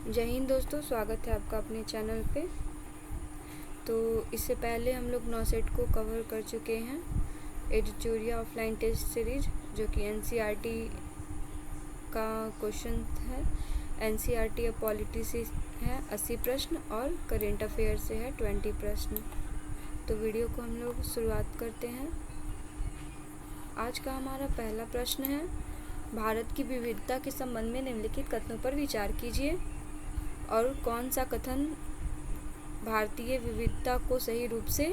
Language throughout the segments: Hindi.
जय हिंद दोस्तों, स्वागत है आपका अपने चैनल पे। तो इससे पहले हम लोग 9 सेट को कवर कर चुके हैं। एडिटोरिया ऑफलाइन टेस्ट सीरीज जो कि एनसीईआरटी का क्वेश्चन है। एनसीईआरटी अब पॉलिटी से है 80 प्रश्न और करेंट अफेयर से है 20 प्रश्न। तो वीडियो को हम लोग शुरुआत करते हैं। आज का हमारा पहला प्रश्न है, भारत की विविधता के संबंध में निम्नलिखित कथनों पर विचार कीजिए और कौन सा कथन भारतीय विविधता को सही रूप से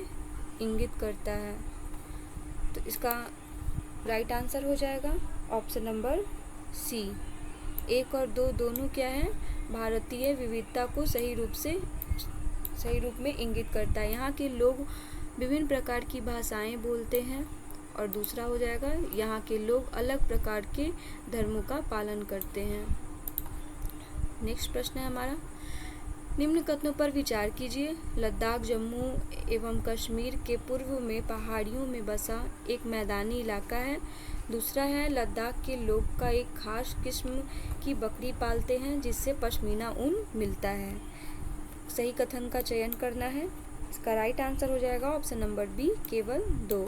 इंगित करता है। तो इसका राइट आंसर हो जाएगा ऑप्शन नंबर सी। 1 और 2 दोनों क्या है, भारतीय विविधता को सही रूप में इंगित करता है। यहाँ के लोग विभिन्न प्रकार की भाषाएं बोलते हैं। और दूसरा हो जाएगा, यहाँ के लोग अलग प्रकार के धर्मों का पालन करते हैं। नेक्स्ट प्रश्न है हमारा, निम्न कथनों पर विचार कीजिए। लद्दाख जम्मू एवं कश्मीर के पूर्व में पहाड़ियों में बसा एक मैदानी इलाका है। दूसरा है, लद्दाख के लोग का एक खास किस्म की बकरी पालते हैं जिससे पश्मीना ऊन मिलता है। सही कथन का चयन करना है। इसका राइट आंसर हो जाएगा ऑप्शन नंबर बी, केवल 2।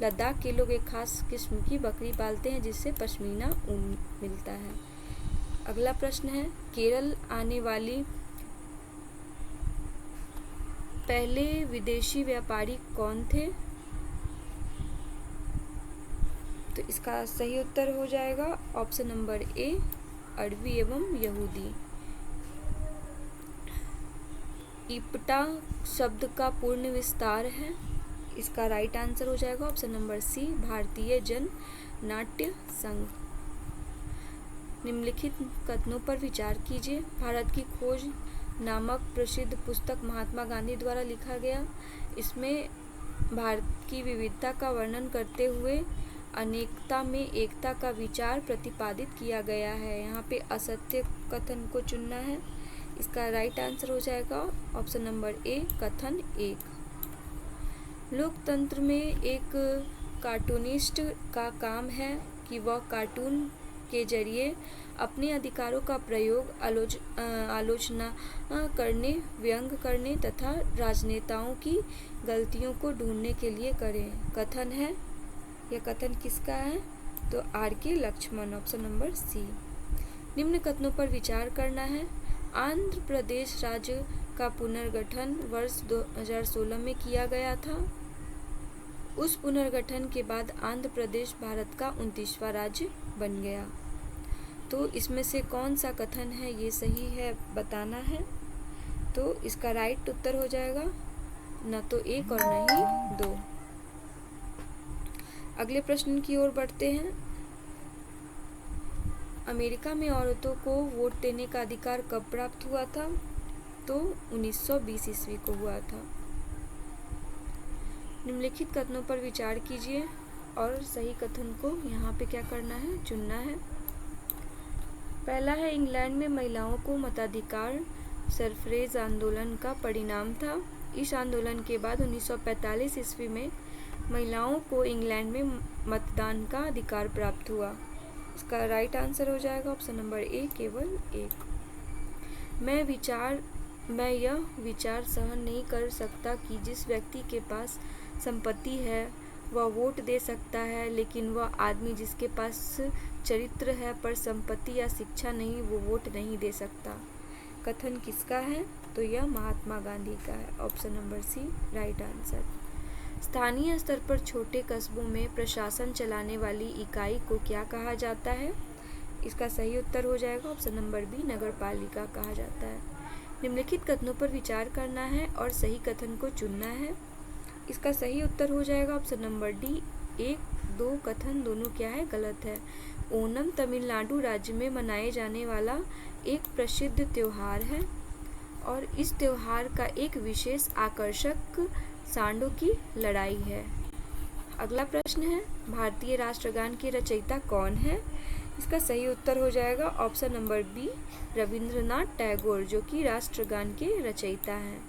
लद्दाख के लोग एक खास किस्म की बकरी पालते हैं जिससे पश्मीना ऊन मिलता है। अगला प्रश्न है, केरल आने वाली पहले विदेशी व्यापारी कौन थे। तो इसका सही उत्तर हो जाएगा ऑप्शन नंबर ए, अरबी एवं यहूदी। इप्टा शब्द का पूर्ण विस्तार है। इसका राइट आंसर हो जाएगा ऑप्शन नंबर सी, भारतीय जन नाट्य संघ। निम्नलिखित कथनों पर विचार कीजिए। भारत की खोज नामक प्रसिद्ध पुस्तक महात्मा गांधी द्वारा लिखा गया। इसमें भारत की विविधता का वर्णन करते हुए अनेकता में एकता का विचार प्रतिपादित किया गया है। यहाँ पे असत्य कथन को चुनना है। इसका राइट आंसर हो जाएगा ऑप्शन नंबर ए, कथन 1। लोकतंत्र में एक कार्टूनिस्ट का काम है कि वह कार्टून के जरिए अपने अधिकारों का प्रयोग आलोचना करने, व्यंग करने तथा राजनेताओं की गलतियों को ढूंढने के लिए करें। कथन है, यह कथन किसका है? तो आर के लक्ष्मण, ऑप्शन नंबर सी। निम्न कथनों पर विचार करना है। आंध्र प्रदेश राज्य का पुनर्गठन वर्ष 2016 में किया गया था। उस पुनर्गठन के बाद आंध्र प्रदेश भारत का 29वां राज्य बन गया। तो इसमें से कौन सा कथन है ये सही है बताना है। तो इसका राइट उत्तर हो जाएगा न तो 1 और न ही 2। अगले प्रश्न की ओर बढ़ते हैं। अमेरिका में औरतों को वोट देने का अधिकार कब प्राप्त हुआ था? तो 1920 ईस्वी को हुआ था। निम्नलिखित कथनों पर विचार कीजिए और सही कथन को यहाँ पे क्या करना है, चुनना है। पहला है, इंग्लैंड में महिलाओं को मताधिकार सरफरेज आंदोलन का परिणाम था। इस आंदोलन के बाद 1945 ईस्वी में महिलाओं को इंग्लैंड में मतदान का अधिकार प्राप्त हुआ। इसका राइट आंसर हो जाएगा ऑप्शन नंबर ए, केवल 1। मैं यह विचार सहन नहीं कर सकता कि जिस व्यक्ति के पास संपत्ति है वह वोट दे सकता है, लेकिन वह आदमी जिसके पास चरित्र है पर संपत्ति या शिक्षा नहीं, वो वोट नहीं दे सकता। कथन किसका है? तो यह महात्मा गांधी का है, option number C, right answer. स्थानीय स्तर पर छोटे कस्बों में प्रशासन चलाने वाली इकाई को क्या कहा जाता है? इसका सही उत्तर हो जाएगा ऑप्शन नंबर बी, नगर पालिका कहा जाता है। निम्नलिखित कथनों पर विचार करना है और सही कथन को चुनना है। इसका सही उत्तर हो जाएगा ऑप्शन नंबर डी, 1, 2 कथन दोनों क्या है, गलत है। ओणम तमिलनाडु राज्य में मनाए जाने वाला एक प्रसिद्ध त्योहार है और इस त्योहार का एक विशेष आकर्षक सांडों की लड़ाई है। अगला प्रश्न है, भारतीय राष्ट्रगान के रचयिता कौन है? इसका सही उत्तर हो जाएगा option number B, Rabindranath Tagore, जो कि राष्ट्रगान के रचयिता हैं।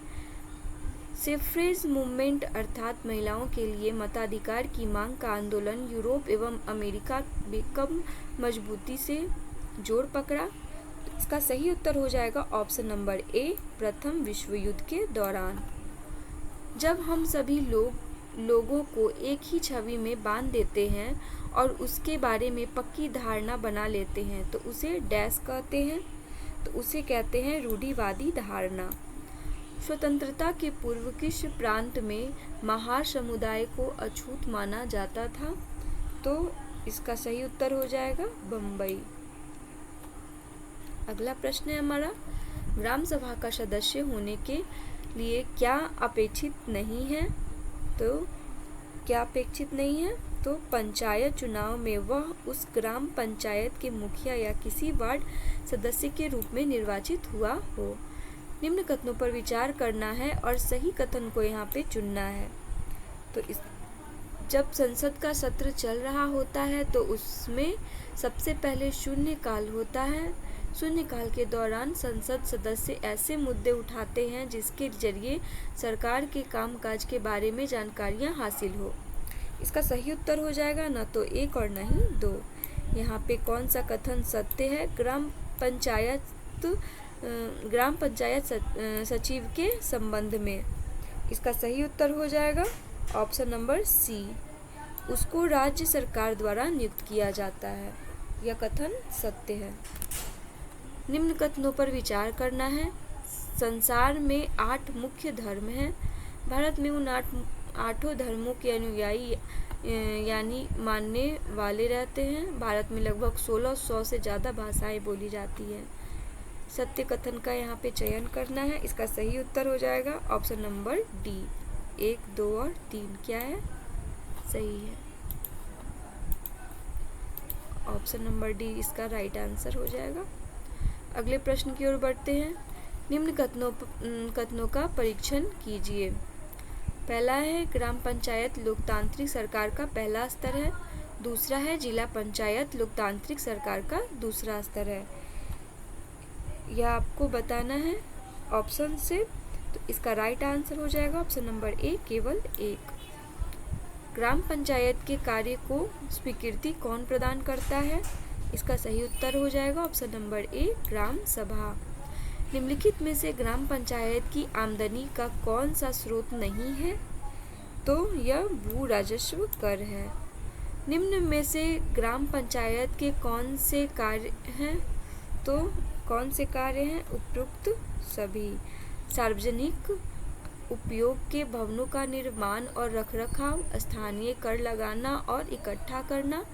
सफरेज मूवमेंट अर्थात महिलाओं के लिए मताधिकार की मांग का आंदोलन यूरोप एवं अमेरिका में कब मजबूती से जोर पकड़ा? इसका सही उत्तर हो जाएगा ऑप्शन नंबर ए, प्रथम विश्व युद्ध के दौरान। जब हम सभी लोगों को एक ही छवि में बांध देते हैं और उसके बारे में पक्की धारणा बना लेते हैं तो उसे डैश कहते हैं, तो उसे कहते हैं रूढ़िवादी धारणा। स्वतंत्रता के पूर्व किस प्रांत में महार समुदाय को अछूत माना जाता था? तो इसका सही उत्तर हो जाएगा बम्बई। अगला प्रश्न है हमारा, ग्राम सभा का सदस्य होने के लिए क्या अपेक्षित नहीं है? तो क्या अपेक्षित नहीं है? तो पंचायत चुनाव में वह उस ग्राम पंचायत के मुखिया या किसी वार्ड सदस्य के रूप में निर्वाचित हुआ हो। निम्न कथनों पर विचार करना है और सही कथन को यहाँ पे चुनना है। तो जब संसद का सत्र चल रहा होता है तो उसमें सबसे पहले शून्यकाल होता है। शून्यकाल के दौरान संसद सदस्य ऐसे मुद्दे उठाते हैं जिसके जरिए सरकार के कामकाज के बारे में जानकारियां हासिल हो। इसका सही उत्तर हो जाएगा न तो एक और न ही दो। यहाँ पे कौन सा कथन सत्य है? ग्राम पंचायत सचिव के संबंध में। इसका सही उत्तर हो जाएगा ऑप्शन नंबर सी, उसको राज्य सरकार द्वारा नियुक्त किया जाता है। यह कथन सत्य है। निम्न कथनों पर विचार करना है। संसार में 8 मुख्य धर्म हैं। भारत में उन आठों धर्मों के अनुयायी यानी मानने वाले रहते हैं। भारत में लगभग 1600 से ज़्यादा भाषाएं बोली जाती हैं। सत्य कथन का यहाँ पे चयन करना है। इसका सही उत्तर हो जाएगा ऑप्शन नंबर डी, 1, 2 और 3 क्या है? सही है। ऑप्शन नंबर डी इसका राइट आंसर हो जाएगा। अगले प्रश्न की ओर बढ़ते हैं। निम्न कथनों का परीक्षण कीजिए। पहला है ग्राम पंचायत लोकतांत्रिक सरकार का पहला स्तर है। दूसरा है जिला पंचायत लोकतांत्रिक सरकार का दूसरा स्तर है। यह आपको बताना है ऑप्शन से। तो इसका राइट आंसर हो जाएगा ऑप्शन नंबर ए, केवल 1। ग्राम पंचायत के कार्य को स्वीकृति कौन प्रदान करता है? इसका सही उत्तर हो जाएगा ऑप्शन नंबर ए, ग्राम सभा। निम्नलिखित में से ग्राम पंचायत की आमदनी का कौन सा स्रोत नहीं है? तो यह भू राजस्व कर है। निम्न में से ग्राम पंचायत के कौन से कार्य हैं? तो कौन से कार्य हैं? उपरोक्त सभी। सार्वजनिक उपयोग के भवनों का निर्माण और रखरखाव, स्थानीय कर लगाना और इकट्ठा करना,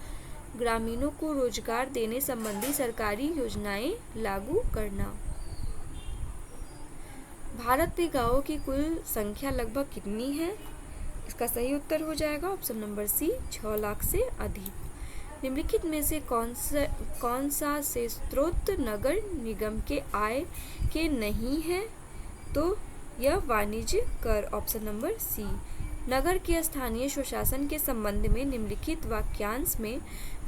ग्रामीणों को रोजगार देने संबंधी सरकारी योजनाएं लागू करना। भारत में गांवों की कुल संख्या लगभग कितनी है? इसका सही उत्तर हो जाएगा ऑप्शन नंबर सी, 6 लाख से अधिक। निम्नलिखित में से कौन सा से स्रोत नगर निगम के आय के नहीं है? तो यह वाणिज्य कर, ऑप्शन नंबर सी। नगर के स्थानीय स्वशासन के संबंध में निम्नलिखित वाक्यांश में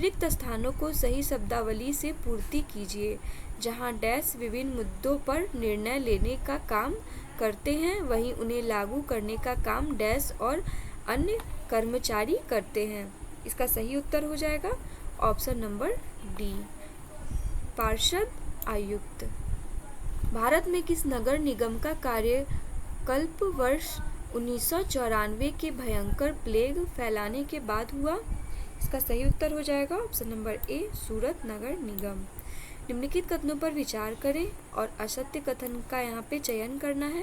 रिक्त स्थानों को सही शब्दावली से पूर्ति कीजिए। जहां डैश विभिन्न मुद्दों पर निर्णय लेने का काम करते हैं वहीं उन्हें लागू करने का काम डैश और अन्य कर्मचारी करते हैं। इसका सही उत्तर हो जाएगा ऑप्शन नंबर डी, पार्षद आयुक्त। भारत में किस नगर निगम का कार्यकल्प वर्ष 1994 के भयंकर प्लेग फैलाने के बाद हुआ? इसका सही उत्तर हो जाएगा ऑप्शन नंबर ए, सूरत नगर निगम। निम्नलिखित कथनों पर विचार करें और असत्य कथन का यहाँ पे चयन करना है।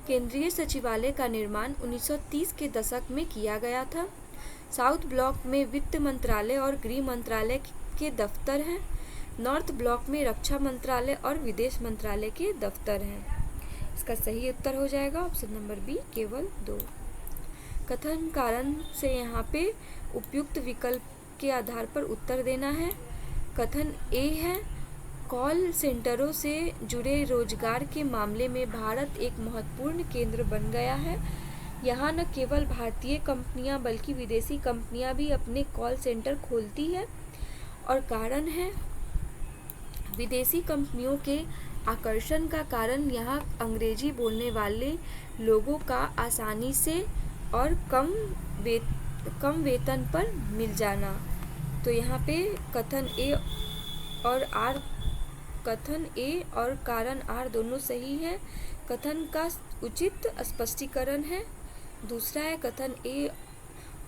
केंद्रीय सचिवालय का निर्माण 1930 के दशक में किया गया था। साउथ ब्लॉक में वित्त मंत्रालय और गृह मंत्रालय के दफ्तर हैं। नॉर्थ ब्लॉक में रक्षा मंत्रालय और विदेश मंत्रालय के दफ्तर हैं। इसका सही उत्तर हो जाएगा ऑप्शन नंबर बी, केवल 2। कथन कारण से यहाँ पे उपयुक्त विकल्प के आधार पर उत्तर देना है। कथन ए है, कॉल सेंटरों से जुड़े रोजगार के मामले में भारत एक महत्वपूर्ण केंद्र बन गया है। यहाँ न केवल भारतीय कंपनियां बल्कि विदेशी कंपनियां भी अपने कॉल सेंटर खोलती है। और कारण है, विदेशी कंपनियों के आकर्षण का कारण यहाँ अंग्रेजी बोलने वाले लोगों का आसानी से और कम वेतन पर मिल जाना। तो यहाँ पे कथन ए और आर कथन ए और कारण आर दोनों सही है, कथन का उचित स्पष्टीकरण है। दूसरा है कथन ए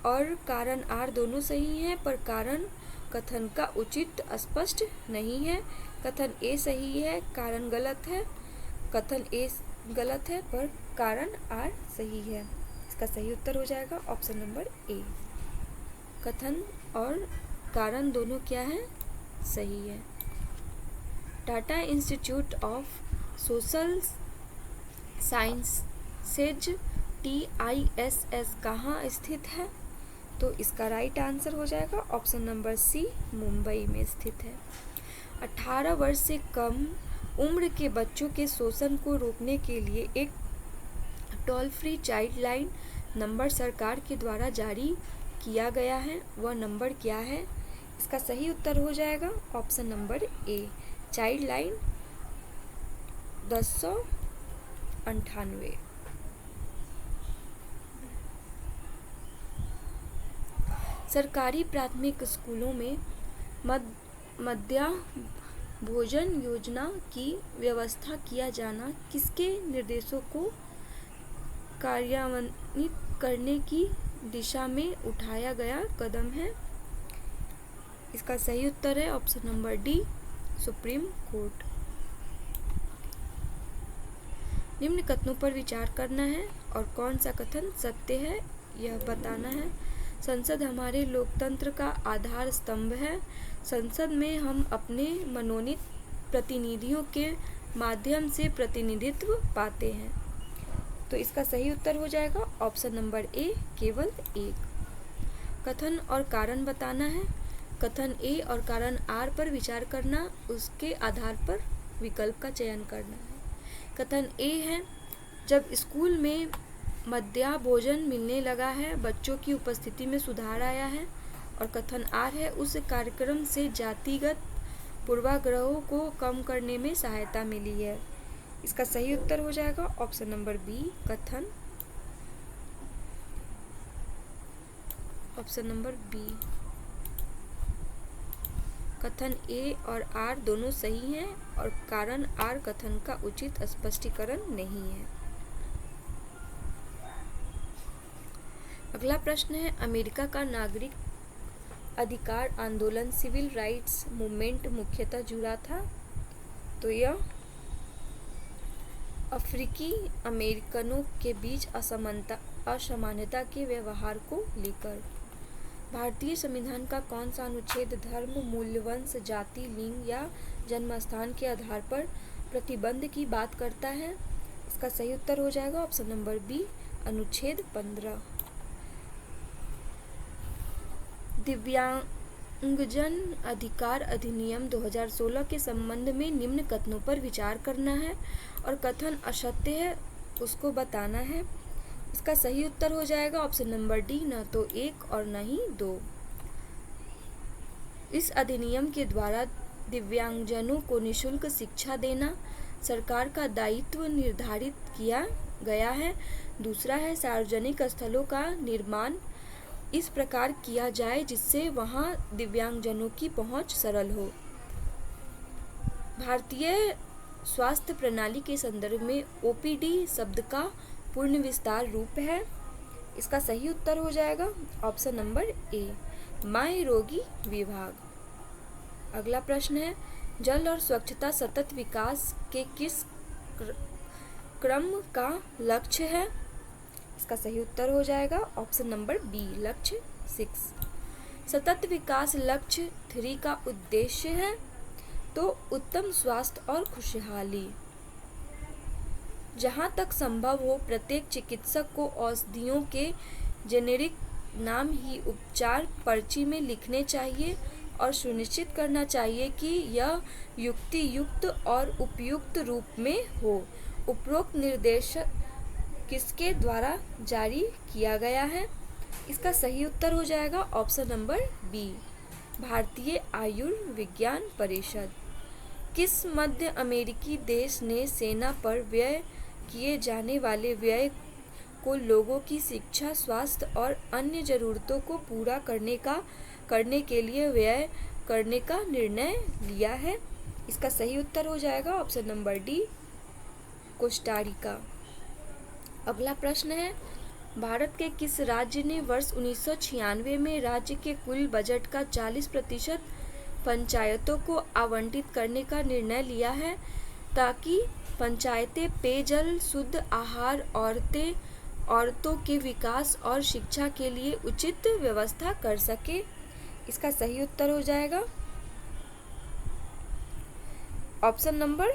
और कारण आर दोनों सही हैं पर कारण कथन का उचित स्पष्ट नहीं है। कथन ए सही है, कारण गलत है। कथन ए गलत है पर कारण आर सही है। इसका सही उत्तर हो जाएगा ऑप्शन नंबर ए। कथन और कारण दोनों क्या है, सही है। Tata institute of social sciences TISS कहाँ स्थित है? तो इसका राइट आंसर हो जाएगा ऑप्शन नंबर सी, मुंबई में स्थित है। 18 वर्ष से कम उम्र के बच्चों के शोषण को रोकने के लिए एक toll free child line number सरकार के द्वारा जारी किया गया है, वह नंबर क्या है? इसका सही उत्तर हो जाएगा ऑप्शन नंबर ए, चाइल्ड लाइन 1098। सरकारी प्राथमिक स्कूलों में मध्याह्न भोजन योजना की व्यवस्था किया जाना किसके निर्देशों को कार्यान्वित करने की दिशा में उठाया गया कदम है? इसका सही उत्तर है option number D, supreme court. निम्न कथनों पर विचार करना है और कौन सा कथन सत्य है यह बताना है। संसद हमारे लोकतंत्र का आधार स्तंभ है। संसद में हम अपने मनोनीत प्रतिनिधियों के माध्यम से प्रतिनिधित्व पाते हैं। तो इसका सही उत्तर हो जाएगा ऑप्शन नंबर ए, केवल एक। कथन और कारण बताना है। कथन ए और कारण आर पर विचार करना, उसके आधार पर विकल्प का चयन करना है। कथन ए है, जब स्कूल में मध्याह्न भोजन मिलने लगा है, बच्चों की उपस्थिति में सुधार आया है। और कथन आर है, उस कार्यक्रम से जातिगत पूर्वाग्रहों को कम करने में सहायता मिली है। इसका सही उत्तर हो जाएगा ऑप्शन नंबर बी, कथन, ऑप्शन नंबर बी। कथन ए और आर दोनों सही हैं और कारण आर कथन का उचित स्पष्टीकरण नहीं है। अगला प्रश्न है, अमेरिका का नागरिक अधिकार आंदोलन सिविल राइट्स मूवमेंट मुख्यतः जुड़ा था? तो यह अफ्रीकी अमेरिकनों के बीच असमानता के व्यवहार को लेकर। भारतीय संविधान का कौन सा अनुच्छेद धर्म, मूल्य, वंश, जाति, लिंग या जन्म स्थान के आधार पर प्रतिबंध की बात करता है? इसका सही उत्तर हो जाएगा ऑप्शन नंबर बी, अनुच्छेद 15। दिव्यांगजन अधिकार अधिनियम 2016 के संबंध में निम्न कथनों पर विचार करना है और कथन असत्य है उसको बताना है। इसका सही उत्तर हो जाएगा ऑप्शन नंबर डी, न तो 1 और न ही 2। इस अधिनियम के द्वारा दिव्यांगजनों को निःशुल्क शिक्षा देना सरकार का दायित्व निर्धारित किया गया है। दूसरा है, सार्वजनिक स्थलों का निर्माण इस प्रकार किया जाए जिससे वहां दिव्यांगजनों की पहुंच सरल हो। भारतीय स्वास्थ्य प्रणाली के संदर्भ में OPD शब्द का पूर्ण विस्तार रूप है। इसका सही उत्तर हो जाएगा ऑप्शन नंबर ए, माय रोगी विभाग। अगला प्रश्न है, जल और स्वच्छता सतत विकास के किस क्रम का लक्ष्य है? इसका सही उत्तर हो जाएगा ऑप्शन नंबर बी, लक्ष्य 6। सतत विकास लक्ष्य 3 का उद्देश्य है तो उत्तम स्वास्थ्य और खुशहाली। जहां तक संभव हो प्रत्येक चिकित्सक को औषधियों के जेनेरिक नाम ही उपचार पर्ची में लिखने चाहिए और सुनिश्चित करना चाहिए कि यह युक्ति युक्त और उपयुक्त रूप में हो। उपरोक्त निर्देश किसके द्वारा जारी किया गया है? इसका सही उत्तर हो जाएगा option number B, Bharatiya Ayurvigyan परिषद। किस मध्य अमेरिकी देश ने सेना पर व्यय किए जाने वाले व्यय को लोगों की शिक्षा, स्वास्थ्य और अन्य जरूरतों को पूरा करने के लिए व्यय करने का निर्णय लिया है? इसका सही उत्तर हो जाएगा ऑप्शन नंबर डी, कोस्टारिका। अगला प्रश्न है, भारत के किस राज्य ने वर्ष 1996 में राज्य के कुल बजट का 40% पंचायतों को आवंटित करने का निर्णय लिया है ताकि पंचायतें पेयजल, शुद्ध आहार, औरतों के विकास और शिक्षा के लिए उचित व्यवस्था कर सके? इसका सही उत्तर हो जाएगा option number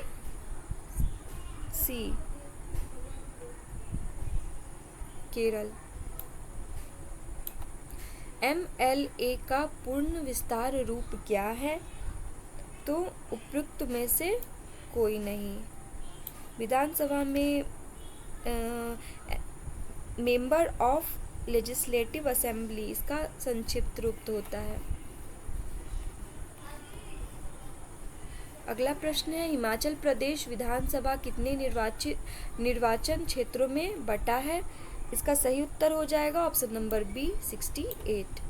C, Kerala. MLA का पूर्ण विस्तार रूप क्या है? तो उपयुक्त में से कोई नहीं। विधानसभा में मेंबर ऑफ लेजिस्लेटिव असेंबली इसका संक्षिप्त रूप होता है। अगला प्रश्न है, हिमाचल प्रदेश विधानसभा कितने निर्वाचन क्षेत्रों में बटा है? इसका सही उत्तर हो जाएगा ऑप्शन नंबर बी, 68।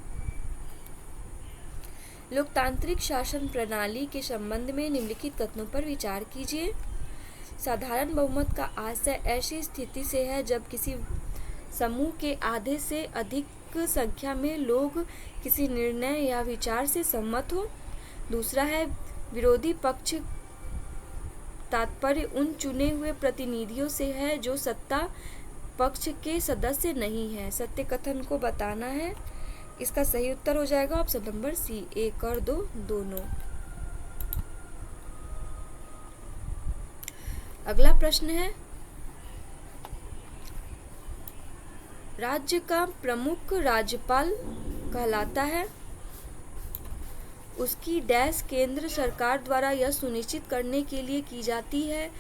लोकतांत्रिक शासन प्रणाली के संबंध में निम्नलिखित कथनों पर विचार कीजिए। साधारण बहुमत का आशय ऐसी स्थिति से है जब किसी समूह के आधे से अधिक संख्या में लोग किसी निर्णय या विचार से सहमत हो। दूसरा है, विरोधी पक्ष तात्पर्य उन चुने हुए प्रतिनिधियों से है जो सत्ता पक्ष के सदस्य नहीं है। सत्य कथन को बताना है। इसका सही उत्तर हो जाएगा ऑप्शन नंबर सी, 1 और 2 दोनों। अगला प्रश्न है, राज्य का प्रमुख राज्यपाल कहलाता है। उसकी डैश केंद्र सरकार द्वारा यह सुनिश्चित करने के लिए की जाती है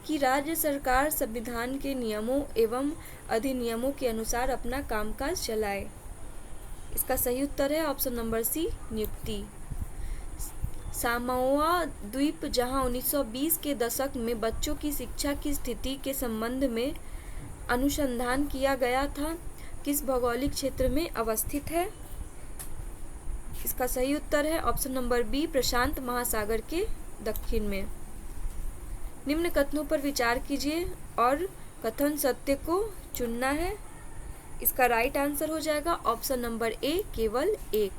कि राज्य सरकार संविधान के नियमों एवं अधिनियमों के अनुसार अपना कामकाज चलाए। इसका सही उत्तर है ऑप्शन नंबर सी, नियुक्ति। सामोआ द्वीप, जहां 1920 के दशक में बच्चों की शिक्षा की स्थिति के संबंध में अनुसंधान किया गया था, किस भौगोलिक क्षेत्र में अवस्थित है? इसका सही उत्तर है ऑप्शन नंबर बी, प्रशांत महासागर के दक्षिण में। निम्न कथनों पर विचार कीजिए और कथन सत्य को चुनना है। इसका राइट आंसर हो जाएगा ऑप्शन नंबर ए, केवल एक।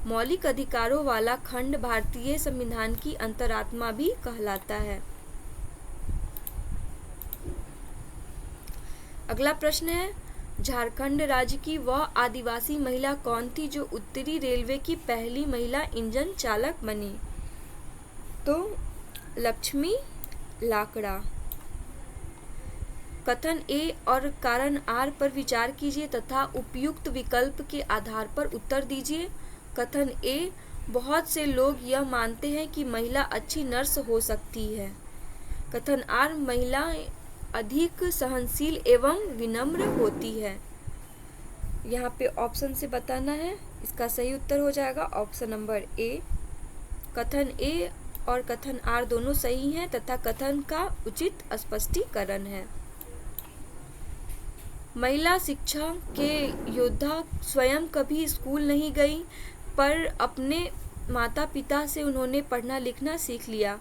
मौलिक अधिकारों वाला खंड भारतीय संविधान की अंतरात्मा भी कहलाता है। अगला प्रश्न है, झारखंड राज्य की वह आदिवासी महिला कौन थी जो उत्तरी रेलवे की पहली महिला इंजन चालक बनी? तो लक्ष्मी लाकड़ा। कथन ए और कारण आर पर विचार कीजिए तथा उपयुक्त विकल्प के आधार पर उत्तर दीजिए। कथन ए, बहुत से लोग यह मानते हैं कि महिला अच्छी नर्स हो सकती है। कथन आर, महिला अधिक सहनशील एवं विनम्र होती है। यहाँ पे ऑप्शन से बताना है। इसका सही उत्तर हो जाएगा ऑप्शन नंबर ए। कथन ए और कथन आर दोनों सही हैं तथा कथन का उचित स्पष्टीकरण है। महिला शिक्षा के योद्धा स्वयं कभी स्कूल नहीं गई, पर अपने माता पिता से उन्होंने पढ़ना लिखना सीख लिया।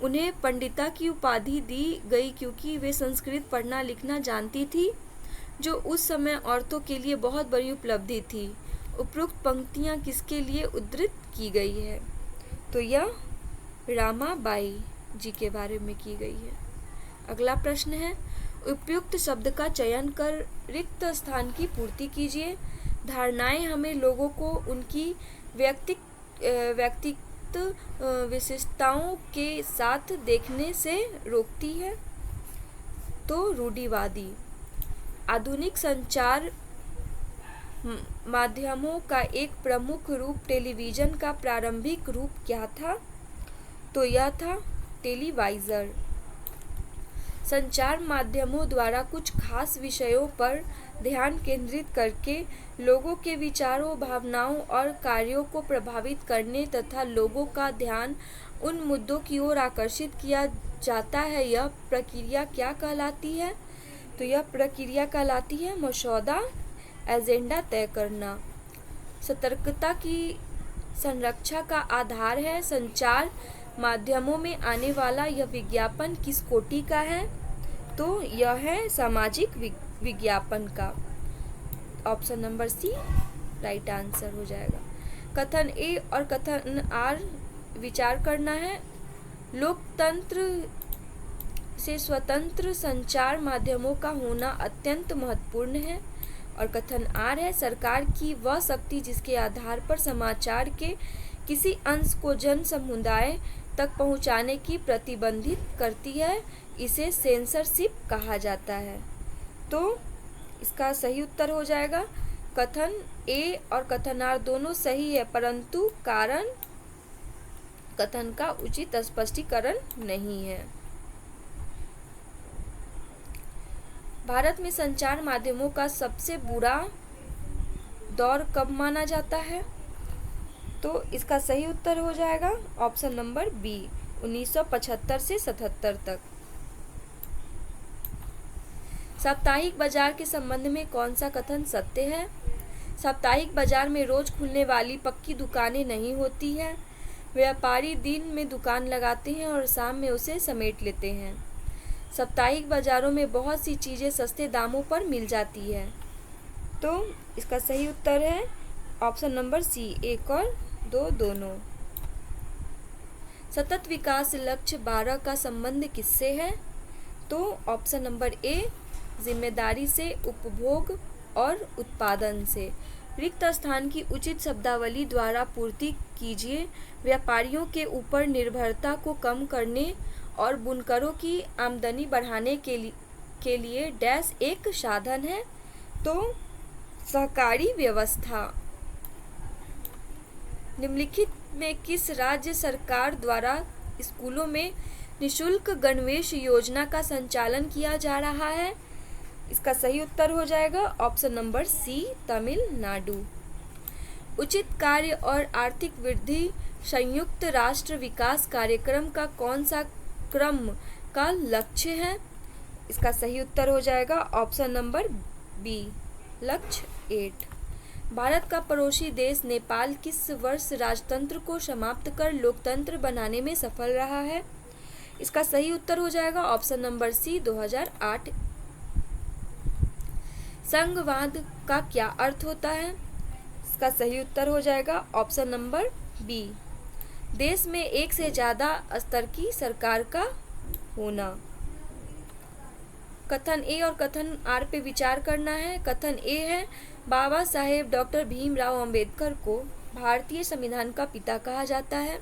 उन्हें पंडिता की उपाधि दी गई क्योंकि वे संस्कृत पढ़ना लिखना जानती थी, जो उस समय औरतों के लिए बहुत बड़ी उपलब्धि थी। उपरोक्त पंक्तियाँ किसके लिए उद्धृत की गई है? तो यह रामाबाई जी के बारे में की गई है। अगला प्रश्न है, उपयुक्त शब्द का चयन कर रिक्त स्थान की पूर्ति कीजिए। धारणाएं हमें लोगों को उनकी व्यक्तिगत विशेषताओं के साथ देखने से रोकती है। तो रूढ़िवादी। आधुनिक संचार माध्यमों का एक प्रमुख रूप टेलीविज़न का प्रारंभिक रूप क्या था? तो यह था टेलीवाइजर। संचार माध्यमों द्वारा कुछ खास विषयों पर ध्यान केंद्रित करके लोगों के विचारों, भावनाओं और कार्यों को प्रभावित करने तथा लोगों का ध्यान उन मुद्दों की ओर आकर्षित किया जाता है, यह प्रक्रिया क्या कहलाती है? तो यह प्रक्रिया कहलाती है मसौदा एजेंडा तय करना। सतर्कता की संरक्षा का आधार है संचार माध्यमों में आने वाला यह विज्ञापन किस कोटि का है? तो यह है सामाजिक विज्ञापन का। Option number C right answer हो जाएगा। कथन ए और कथन आर विचार करना है। लोकतंत्र से स्वतंत्र संचार माध्यमों का होना अत्यंत महत्वपूर्ण है। और कथन आर है, सरकार की वह शक्ति जिसके आधार पर समाचार के किसी अंश को जन समुदाय तक पहुंचाने की प्रतिबंधित करती है, इसे सेंसरशिप कहा जाता है। तो इसका सही उत्तर हो जाएगा कथन ए और कथन आर दोनों सही है, परंतु कारण कथन का उचित स्पष्टीकरण नहीं है। भारत में संचार माध्यमों का सबसे बुरा दौर कब माना जाता है? तो इसका सही उत्तर हो जाएगा ऑप्शन नंबर बी 1975 से 77 तक। साप्ताहिक बाजार के संबंध में कौन सा कथन सत्य है? साप्ताहिक बाजार में रोज खुलने वाली पक्की दुकानें नहीं होती हैं। व्यापारी दिन में दुकान लगाते हैं और शाम में उसे समेट लेते हैं। साप्ताहिक बाजारों में बहुत सी चीज़ें सस्ते दामों पर मिल जाती है। तो इसका सही उत्तर है ऑप्शन नंबर सी 1 और 2 दोनों। सतत विकास लक्ष्य 12 का संबंध किससे है? तो ऑप्शन नंबर ए जिम्मेदारी से, उपभोग और उत्पादन से। रिक्त स्थान की उचित शब्दावली द्वारा पूर्ति कीजिए। व्यापारियों के ऊपर निर्भरता को कम करने और बुनकरों की आमदनी बढ़ाने के लिए डैश एक साधन है। तो सहकारी व्यवस्था। निम्नलिखित में किस राज्य सरकार द्वारा स्कूलों में निःशुल्क गणवेश योजना का संचालन किया जा रहा है? इसका सही उत्तर हो जाएगा ऑप्शन नंबर सी तमिलनाडु। उचित कार्य और आर्थिक वृद्धि संयुक्त राष्ट्र विकास कार्यक्रम का कौन सा क्रम का लक्ष्य है? इसका सही उत्तर हो जाएगा ऑप्शन नंबर बी लक्ष्य 8। भारत का पड़ोसी देश नेपाल किस वर्ष राजतंत्र को समाप्त कर लोकतंत्र बनाने में सफल रहा है? इसका सही उत्तर हो जाएगा ऑप्शन नंबर सी 2008। संघवाद का क्या अर्थ होता है? इसका सही उत्तर हो जाएगा ऑप्शन नंबर बी देश में एक से ज़्यादा स्तर की सरकार का होना। कथन ए और कथन आर पे विचार करना है। कथन ए है, बाबा साहेब डॉक्टर भीमराव अंबेडकर को भारतीय संविधान का पिता कहा जाता है।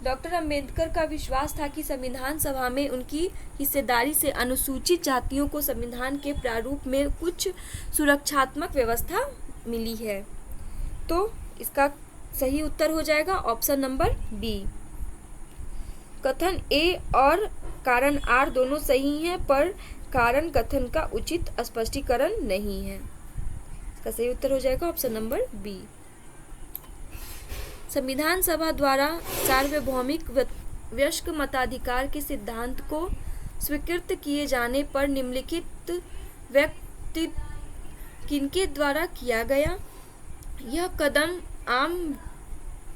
डॉक्टर अंबेडकर का विश्वास था कि संविधान सभा में उनकी हिस्सेदारी से अनुसूचित जातियों को संविधान के प्रारूप में कुछ सुरक्षात्मक व्यवस्था मिली है। तो इसका सही उत्तर हो जाएगा ऑप्शन नंबर बी। कथन ए और कारण आर दोनों सही हैं, पर कारण कथन का उचित स्पष्टीकरण नहीं है। इसका सही उत्तर हो जाएगा ऑप्शन नंबर बी। संविधान सभा द्वारा सार्वभौमिक वयस्क मताधिकार के सिद्धांत को स्वीकृत किए जाने पर निम्नलिखित व्यक्ति किनके द्वारा किया गया? यह कदम आम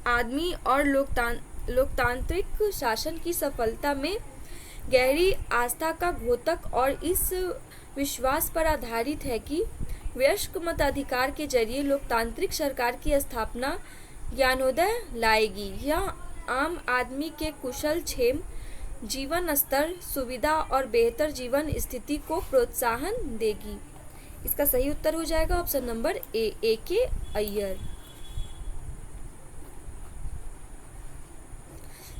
आदमी और लोकतांत्रिक शासन की सफलता में गहरी आस्था का द्योतक और इस विश्वास पर आधारित है कि वयस्क मताधिकार के जरिए लोकतांत्रिक सरकार की स्थापना ज्ञानोदय लाएगी। यह आम आदमी के कुशल क्षेम, जीवन स्तर, सुविधा और बेहतर जीवन स्थिति को प्रोत्साहन देगी। इसका सही उत्तर हो जाएगा ऑप्शन नंबर ए के अय्यर।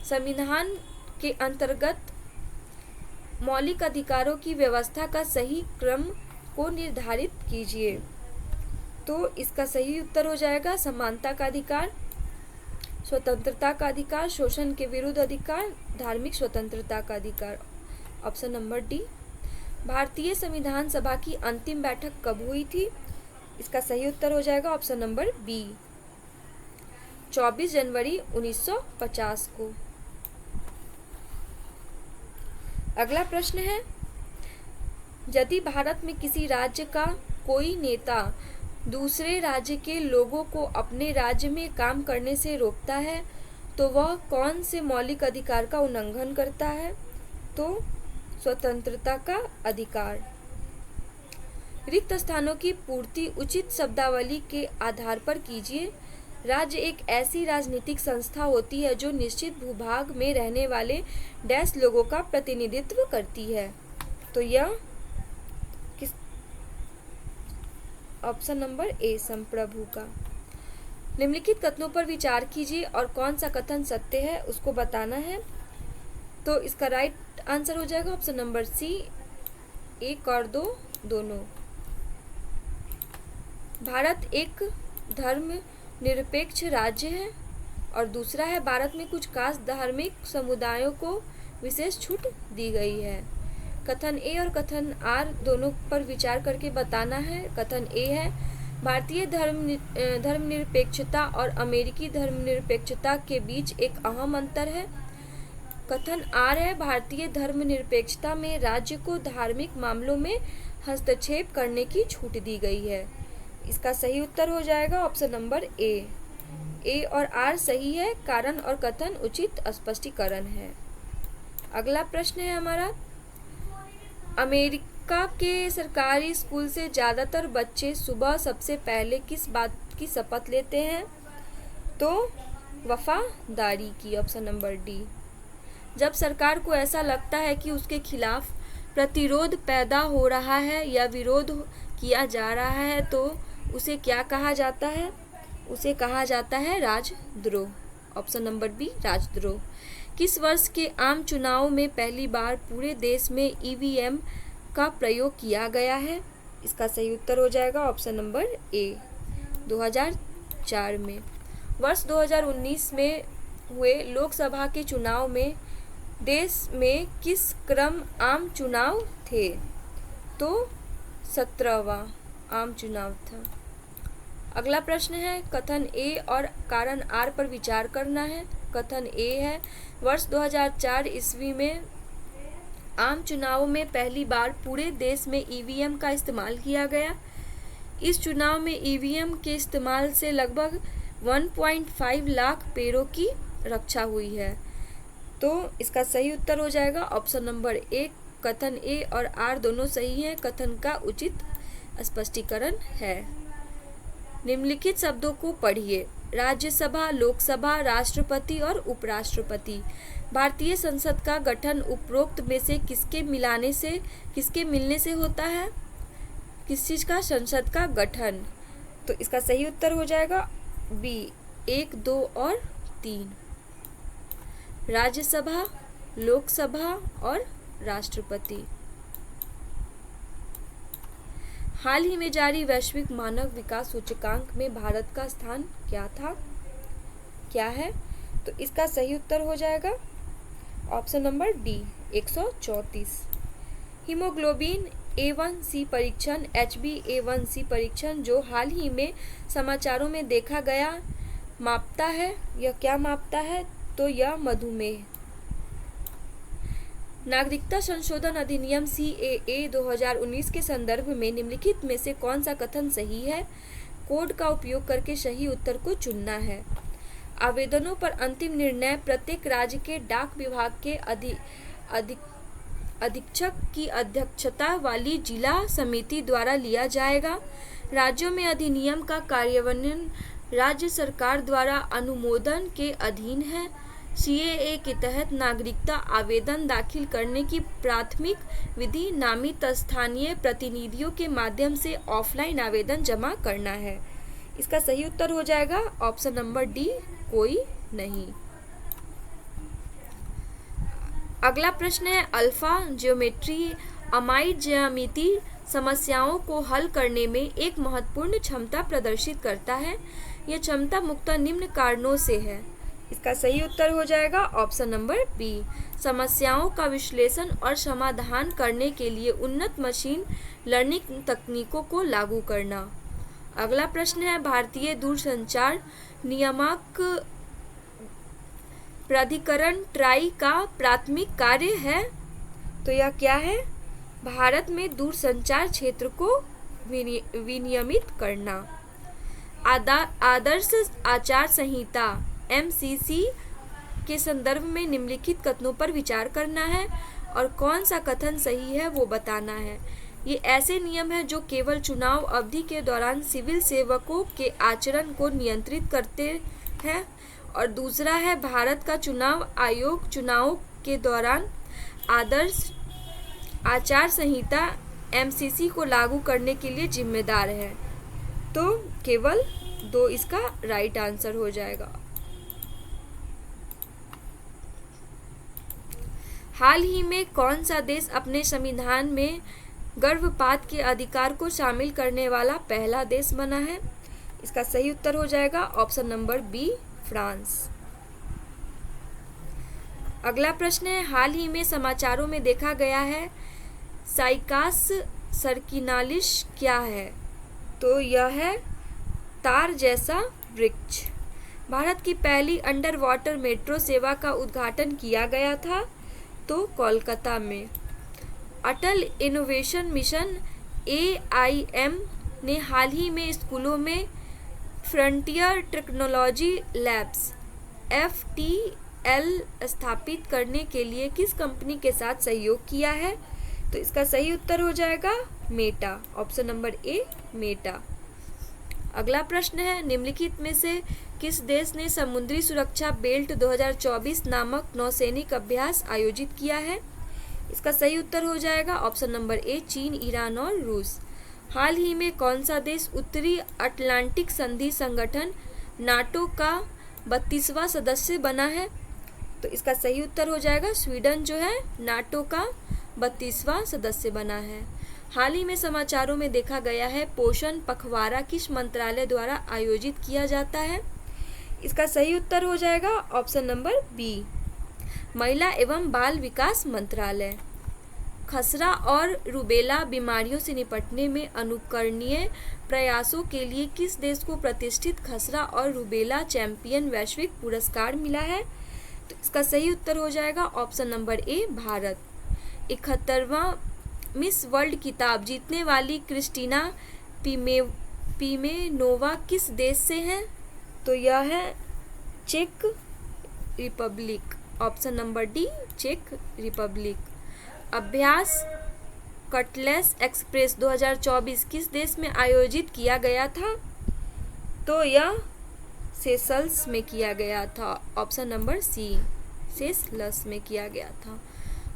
संविधान के अंतर्गत मौलिक अधिकारों की व्यवस्था का सही क्रम को निर्धारित कीजिए। तो इसका सही उत्तर हो जाएगा समानता का अधिकार, स्वतंत्रता का अधिकार, शोषण के विरुद्ध अधिकार, धार्मिक स्वतंत्रता का अधिकार। Option number D. भारतीय संविधान सभा की अंतिम बैठक कब हुई थी? इसका सही उत्तर हो जाएगा ऑप्शन नंबर बी 24 जनवरी 1950 को। अगला प्रश्न है, यदि भारत में किसी राज्य का कोई नेता दूसरे राज्य के लोगों को अपने राज्य में काम करने से रोकता है तो वह कौन से मौलिक अधिकार का उल्लंघन करता है? तो स्वतंत्रता का अधिकार। रिक्त स्थानों की पूर्ति उचित शब्दावली के आधार पर कीजिए। राज्य एक ऐसी राजनीतिक संस्था होती है जो निश्चित भूभाग में रहने वाले डैश लोगों का प्रतिनिधित्व करती है। तो यह किस ऑप्शन नंबर ए संप्रभु का। निम्नलिखित कथनों पर विचार कीजिए और कौन सा कथन सत्य है उसको बताना है। तो इसका राइट आंसर हो जाएगा ऑप्शन नंबर सी, 1 और 2 दोनों। भारत एक धर्मनिरपेक्ष राज्य है। और दूसरा है भारत में कुछ खास धार्मिक समुदायों को विशेष छूट दी गई है। कथन ए और कथन आर दोनों पर विचार करके बताना है। कथन ए है भारतीय धर्मनिरपेक्षता और अमेरिकी धर्मनिरपेक्षता के बीच एक अहम अंतर है। कथन आर है भारतीय धर्मनिरपेक्षता में राज्य को धार्मिक मामलों में हस्तक्षेप करने की छूट दी गई है। इसका सही उत्तर हो जाएगा ऑप्शन नंबर ए और आर सही है। कारण और कथन उचित स्पष्टीकरण है। अगला प्रश्न है हमारा, अमेरिका के सरकारी स्कूल से ज़्यादातर बच्चे सुबह सबसे पहले किस बात की शपथ लेते हैं? तो वफादारी की, ऑप्शन नंबर डी। जब सरकार को ऐसा लगता है कि उसके खिलाफ प्रतिरोध पैदा हो रहा है या विरोध किया जा रहा है तो उसे क्या कहा जाता है? उसे कहा जाता है राजद्रोह, ऑप्शन नंबर बी राजद्रोह। किस वर्ष के आम चुनाव में पहली बार पूरे देश में ईवीएम का प्रयोग किया गया है? इसका सही उत्तर हो जाएगा ऑप्शन नंबर ए, 2004 में। वर्ष 2019 में हुए लोकसभा के चुनाव में देश में किस क्रम आम चुनाव थे? तो 17वां आम चुनाव था। अगला प्रश्न है, कथन ए और कारण आर पर विचार करना है। कथन ए है वर्ष 2004 ईस्वी में आम चुनाव में पहली बार पूरे देश में ईवीएम का इस्तेमाल किया गया। इस चुनाव में ईवीएम के इस्तेमाल से लगभग 1.5 लाख पैरों की रक्षा हुई है। तो इसका सही उत्तर हो जाएगा ऑप्शन नंबर ए। कथन ए और आर दोनों सही हैं। कथन का उचित स्पष्टीकरण है। निम्नलिखित शब्दों को पढ़िए। राज्यसभा, लोकसभा, राष्ट्रपति और उपराष्ट्रपति। भारतीय संसद का गठन उपरोक्त में से किसके मिलने से होता है? किस चीज का? संसद का गठन। तो इसका सही उत्तर हो जाएगा बी, 1, 2 और 3। राज्यसभा, लोकसभा और राष्ट्रपति। हाल ही में जारी वैश्विक मानव विकास सूचकांक में भारत का स्थान क्या है? तो इसका सही उत्तर हो जाएगा option number D, 134। Haemoglobin A1C परीक्षण, HbA1c परीक्षण जो हाल ही में समाचारों में देखा गया मापता है, यह क्या मापता है? तो यह मधुमेह। नागरिकता संशोधन अधिनियम CAA 2019 के संदर्भ में निम्नलिखित में से कौन सा कथन सही है? कोड का उपयोग करके सही उत्तर को चुनना है। आवेदनों पर अंतिम निर्णय प्रत्येक राज्य के डाक विभाग के अधीक्षक की अध्यक्षता वाली जिला समिति द्वारा लिया जाएगा। राज्यों में अधिनियम का कार्यान्वयन राज्य सरकार द्वारा अनुमोदन के अधीन है। CAA के तहत नागरिकता आवेदन दाखिल करने की प्राथमिक विधि नामित स्थानीय प्रतिनिधियों के माध्यम से ऑफलाइन आवेदन जमा करना है। इसका सही उत्तर हो जाएगा ऑप्शन नंबर डी, कोई नहीं। अगला प्रश्न है, अल्फा ज्योमेट्री अमाइड ज्यामिति समस्याओं को हल करने में एक महत्वपूर्ण क्षमता प्रदर्शित करता है। यह क्षमता मुख्यतः निम्न कारणों से है। इसका सही उत्तर हो जाएगा ऑप्शन नंबर बी, समस्याओं का विश्लेषण और समाधान करने के लिए उन्नत मशीन लर्निंग तकनीकों को लागू करना। अगला प्रश्न है, भारतीय दूरसंचार नियामक प्राधिकरण ट्राई का प्राथमिक कार्य है। तो यह क्या है? भारत में दूरसंचार क्षेत्र को विनियमित करना। आदर्श आचार संहिता MCC के संदर्भ में निम्नलिखित कथनों पर विचार करना है और कौन सा कथन सही है वो बताना है। ये ऐसे नियम हैं जो केवल चुनाव अवधि के दौरान सिविल सेवकों के आचरण को नियंत्रित करते हैं। और दूसरा है भारत का चुनाव आयोग चुनाव के दौरान आदर्श आचार संहिता MCC को लागू करने के लिए जिम्मेदार है। तो केवल 2 इसका राइट आंसर हो जाएगा। हाल ही में कौन सा देश अपने संविधान में गर्भपात के अधिकार को शामिल करने वाला पहला देश बना है? इसका सही उत्तर हो जाएगा ऑप्शन नंबर बी, फ्रांस। अगला प्रश्न है, हाल ही में समाचारों में देखा गया है साइकास सर्किनालिस क्या है? तो यह है तार जैसा वृक्ष। भारत की पहली अंडर वाटर मेट्रो सेवा का उद्घाटन किया गया था तो कोलकाता में। अटल इनोवेशन मिशन AIM ने हाल ही में स्कूलों में फ्रंटियर टेक्नोलॉजी लैब्स FTL स्थापित करने के लिए किस कंपनी के साथ सहयोग किया है? तो इसका सही उत्तर हो जाएगा मेटा, ऑप्शन नंबर ए, मेटा। अगला प्रश्न है, निम्नलिखित में से किस देश ने समुद्री सुरक्षा बेल्ट 2024 नामक नौसैनिक अभ्यास आयोजित किया है? इसका सही उत्तर हो जाएगा ऑप्शन नंबर ए, चीन, ईरान और रूस। हाल ही में कौन सा देश उत्तरी अटलांटिक संधि संगठन नाटो का 32वां सदस्य बना है? तो इसका सही उत्तर हो जाएगा स्वीडन जो है नाटो का 32वां सदस्य बना है। हाल ही में समाचारों में देखा गया है पोषण पखवाड़ा किस मंत्रालय द्वारा आयोजित किया जाता है? इसका सही उत्तर हो जाएगा ऑप्शन नंबर बी, महिला एवं बाल विकास मंत्रालय। खसरा और रुबेला बीमारियों से निपटने में अनुकरणीय प्रयासों के लिए किस देश को प्रतिष्ठित खसरा और रुबेला चैंपियन वैश्विक पुरस्कार मिला है? तो इसका सही उत्तर हो जाएगा ऑप्शन नंबर ए, भारत। 71वां मिस वर्ल्ड खिताब जीतने वाली क्रिस्टीना पीमेनोवा किस देश से हैं? तो यह है check Republic, option number D, check Republic. अभ्यास कटलेस एक्सप्रेस 2024 किस देश में आयोजित किया गया था? तो यह सेशल्स में किया गया था, ऑप्शन नंबर सी, सेशल्स में किया गया था।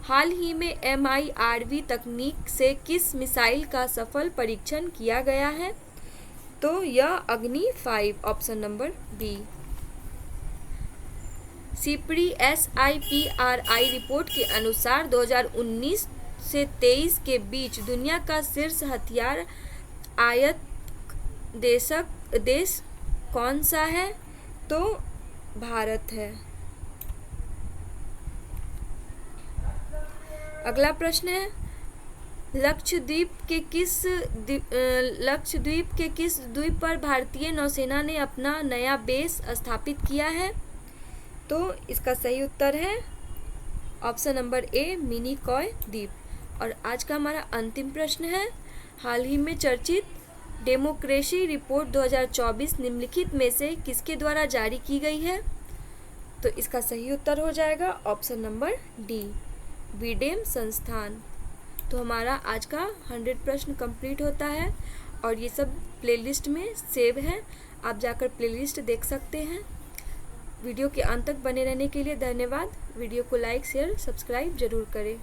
हाल ही में MIRV तकनीक से किस मिसाइल का सफल परीक्षण किया गया है? तो यह Agni 5, option number B. SIPRI SIPRI report के अनुसार 2019 से 23 के बीच दुनिया का शीर्ष हथियार आयात देश कौन सा है? तो भारत है। अगला प्रश्न है, लक्षद्वीप के किस द्वीप पर भारतीय नौसेना ने अपना नया बेस स्थापित किया है? तो इसका सही उत्तर है ऑप्शन नंबर ए, मिनिकॉय द्वीप। और आज का हमारा अंतिम प्रश्न है, हाल ही में चर्चित डेमोक्रेसी रिपोर्ट 2024 निम्नलिखित में से किसके द्वारा जारी की गई है? तो इसका सही उत्तर हो जाएगा ऑप्शन नंबर डी, विडेम संस्थान। तो हमारा आज का 100 प्रश्न कंप्लीट होता है और ये सब प्लेलिस्ट में सेव है, आप जाकर प्लेलिस्ट देख सकते हैं। वीडियो के अंत तक बने रहने के लिए धन्यवाद। वीडियो को लाइक, शेयर, सब्सक्राइब जरूर करें।